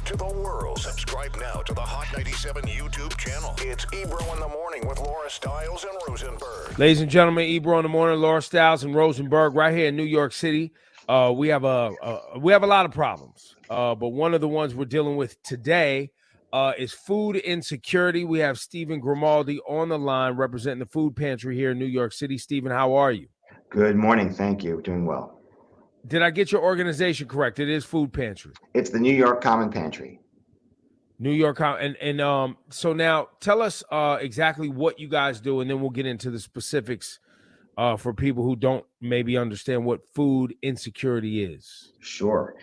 to the world. Subscribe now to the Hot 97 YouTube channel. It's Ebro in the Morning with Laura Stiles and Rosenberg. Ladies and gentlemen, Ebro in the Morning, Laura Stiles and Rosenberg, right here in New York City. We have a lot of problems, but one of the ones we're dealing with today is food insecurity. We have Stephen Grimaldi on the line representing the food pantry here in New York City. Stephen, how are you? Good morning. Thank you. Doing well. Did I get your organization correct? It is Food Pantry. It's the New York Common Pantry. New York, and so now tell us exactly what you guys do, and then we'll get into the specifics for people who don't maybe understand what food insecurity is. Sure.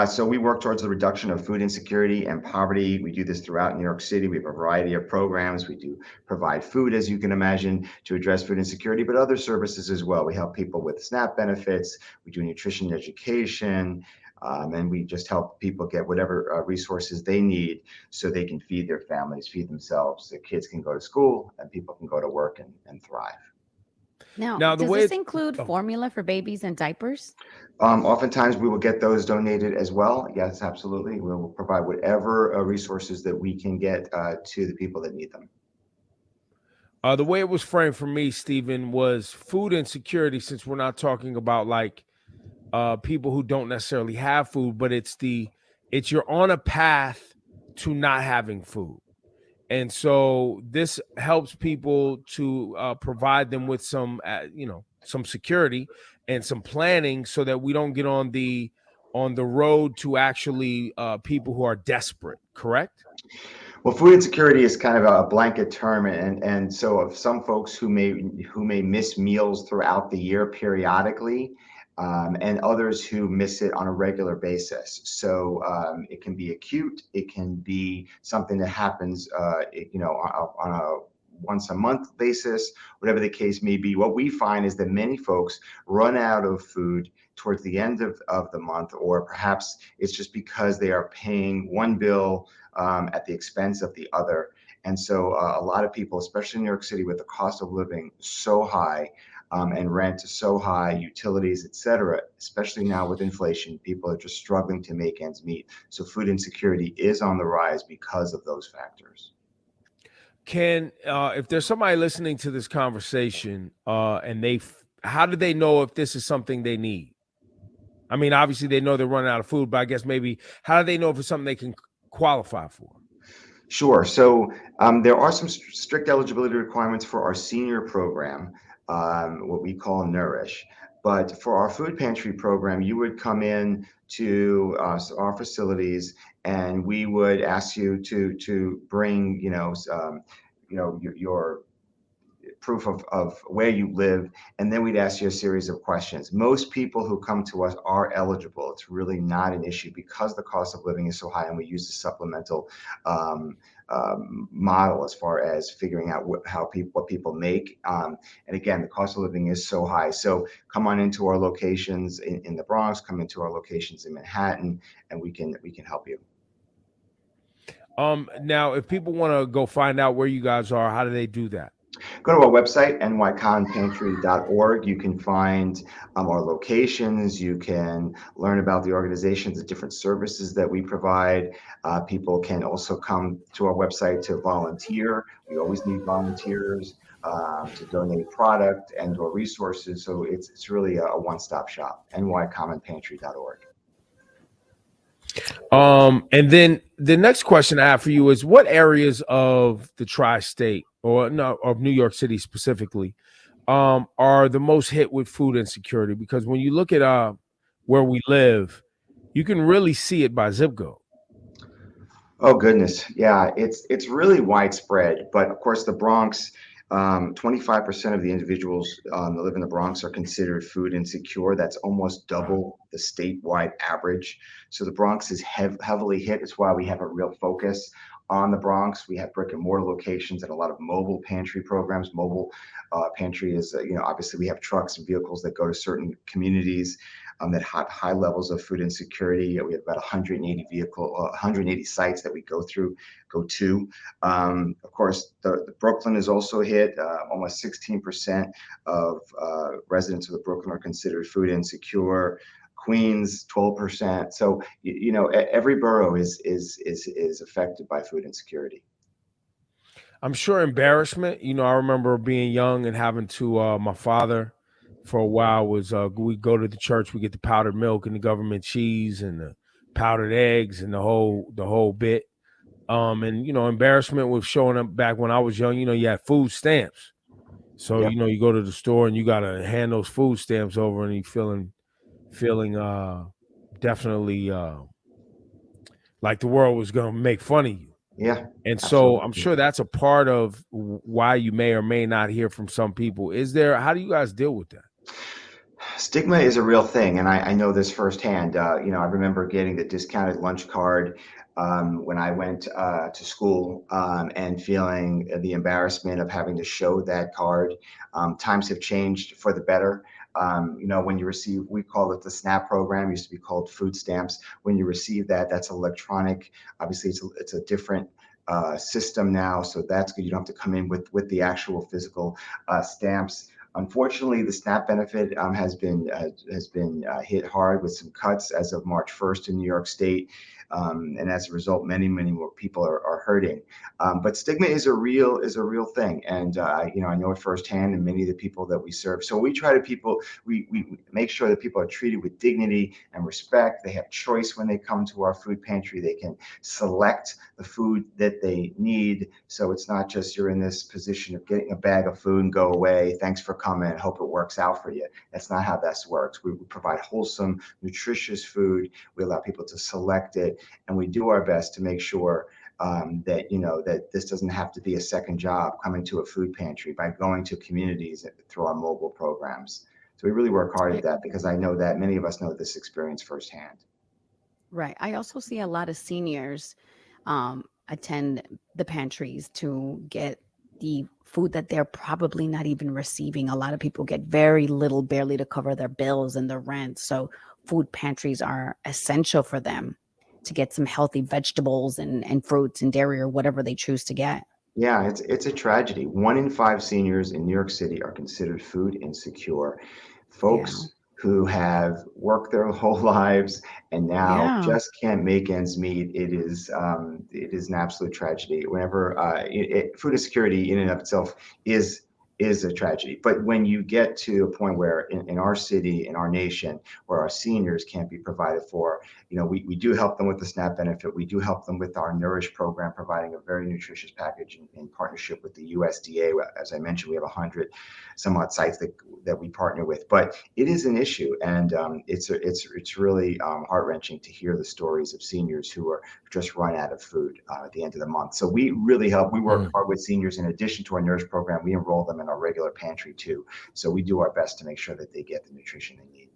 So we work towards the reduction of food insecurity and poverty. We do this throughout New York City. We have a variety of programs. We do provide food, as you can imagine, to address food insecurity, but other services as well. We help people with SNAP benefits. We do nutrition education. And we just help people get whatever resources they need so they can feed their families, feed themselves. Their kids can go to school and people can go to work and thrive. Now does this include formula for babies and diapers? Oftentimes we will get those donated as well. Yes, absolutely. We will provide whatever resources that we can get to the people that need them. The way it was framed for me, Stephen, was food insecurity, since we're not talking about like people who don't necessarily have food, but it's you're on a path to not having food. And so this helps people to provide them with some security and some planning so that we don't get on the road to actually people who are desperate, correct? Well, food insecurity is kind of a blanket term, and so of some folks who may miss meals throughout the year periodically, and others who miss it on a regular basis. So it can be acute. It can be something that happens, on a once a month basis, whatever the case may be. What we find is that many folks run out of food towards the end of the month, or perhaps it's just because they are paying one bill at the expense of the other. And so a lot of people, especially in New York City, with the cost of living so high, and rent is so high, utilities, et cetera, especially now with inflation, people are just struggling to make ends meet. So food insecurity is on the rise because of those factors. If there's somebody listening to this conversation and how do they know if this is something they need? I mean, obviously they know they're running out of food, but I guess maybe how do they know if it's something they can qualify for? Sure. So there are some strict eligibility requirements for our senior program, what we call Nourish. But for our food pantry program, you would come in to our facilities, and we would ask you to bring, your proof of where you live, and then we'd ask you a series of questions. Most people who come to us are eligible. It's really not an issue because the cost of living is so high, and we use the supplemental model as far as figuring out what people make. And again, the cost of living is so high. So come on into our locations in the Bronx, come into our locations in Manhattan, and we can help you. Now, if people want to go find out where you guys are, how do they do that? Go to our website, nycommonpantry.org. You can find our locations. You can learn about the organizations, the different services that we provide. People can also come to our website to volunteer. We always need volunteers to donate product and or resources. So it's really a one-stop shop, nycommonpantry.org. And then the next question I have for you is, what areas of the TriState of New York City specifically are the most hit with food insecurity? Because when you look at where we live, you can really see it by zip code. Oh goodness, yeah, it's really widespread. But of course, the Bronx, 25% of the individuals that live in the Bronx are considered food insecure. That's almost double the statewide average. So the Bronx is heavily hit. It's why we have a real focus on the Bronx. We have brick and mortar locations and a lot of mobile pantry programs. Mobile pantry is, obviously we have trucks and vehicles that go to certain communities that have high levels of food insecurity. We have about 180 sites that we go to. Of course, the Brooklyn is also hit. Almost 16% of residents of the Brooklyn are considered food insecure. Queens 12%. So you know, every borough is affected by food insecurity. I'm sure embarrassment. You know, I remember being young and having to. My father, for a while, was we go to the church, we get the powdered milk and the government cheese and the powdered eggs and the whole bit. And you know, embarrassment was showing up back when I was young. You know, you had food stamps, so Yep. you know, you go to the store and you gotta hand those food stamps over, and you feeling definitely like the world was gonna make fun of you. Yeah. And so Absolutely. I'm sure that's a part of why you may or may not hear from some people. How do you guys deal with that? Stigma is a real thing, and I know this firsthand. You know, I remember getting the discounted lunch card when I went to school and feeling the embarrassment of having to show that card. Times have changed for the better. You know, when you receive, we call it the SNAP program, used to be called food stamps. When you receive that, that's electronic. Obviously, it's a different system now, so that's good. You don't have to come in with the actual physical stamps. Unfortunately, the SNAP benefit has been hit hard with some cuts as of March 1st in New York State. And as a result, many more people are hurting. But stigma is a real thing, and you know, I know it firsthand, and many of the people that we serve. So we try to we make sure that people are treated with dignity and respect. They have choice when they come to our food pantry. They can select the food that they need. So it's not just you're in this position of getting a bag of food and go away. Thanks for coming. Hope it works out for you. That's not how this works. We provide wholesome, nutritious food. We allow people to select it. And we do our best to make sure that, you know, that this doesn't have to be a second job coming to a food pantry by going to communities through our mobile programs. So we really work hard at that because I know that many of us know this experience firsthand. Right. I also see a lot of seniors attend the pantries to get the food that they're probably not even receiving. A lot of people get very little, barely to cover their bills and their rent. So food pantries are essential for them to get some healthy vegetables and fruits and dairy or whatever they choose to get. Yeah, it's a tragedy. 1 in 5 seniors in New York City are considered food insecure. Folks who have worked their whole lives and now just can't make ends meet. It is an absolute tragedy. Whenever food insecurity in and of itself is a tragedy. But when you get to a point where in our city, in our nation, where our seniors can't be provided for, you know, we do help them with the SNAP benefit. We do help them with our Nourish program, providing a very nutritious package in partnership with the USDA. As I mentioned, we have 100 some odd sites that we partner with. But it is an issue, and it's really heart-wrenching to hear the stories of seniors who are just run out of food at the end of the month. So we really help. We work hard with seniors. In addition to our Nourish program, we enroll them in our regular pantry too. So we do our best to make sure that they get the nutrition they need.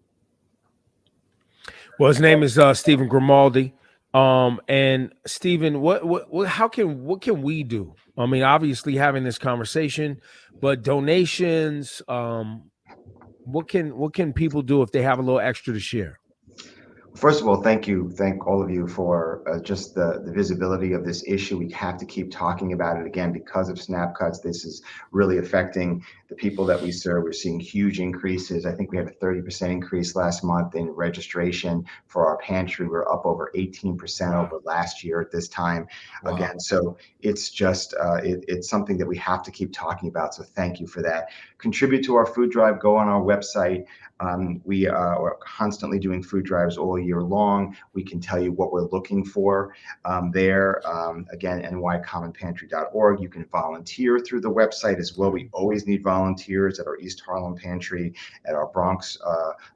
Well, his name is Stephen Grimaldi. And Stephen, what can we do? I mean, obviously having this conversation, but donations, what can people do if they have a little extra to share? First of all, thank all of you for just the visibility of this issue. We have to keep talking about it again because of SNAP cuts. This is really affecting the people that we serve. We're seeing huge increases. I think we had a 30% increase last month in registration for our pantry. We're up over 18% over last year at this time. Again, so it's just it's something that we have to keep talking about. So thank you for that. Contribute to our food drive. Go on our website. We are constantly doing food drives all year long. We can tell you what we're looking for there. Again, nycommonpantry.org. You can volunteer through the website as well. We always need volunteers at our East Harlem pantry, at our Bronx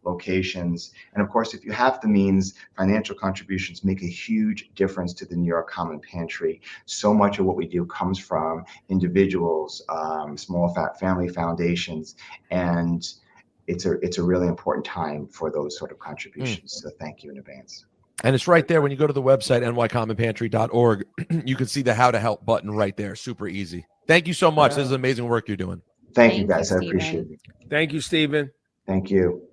locations. And of course, if you have the means, financial contributions make a huge difference to the New York Common Pantry. So much of what we do comes from individuals, small family foundations, and it's a really important time for those sort of contributions. So thank you in advance. And it's right there when you go to the website, nycommonpantry.org. You can see the how to help button right there. Super easy. Thank you so much. This is amazing work you're doing. Thank you, guys. I appreciate it. Thank you, Stephen. Thank you.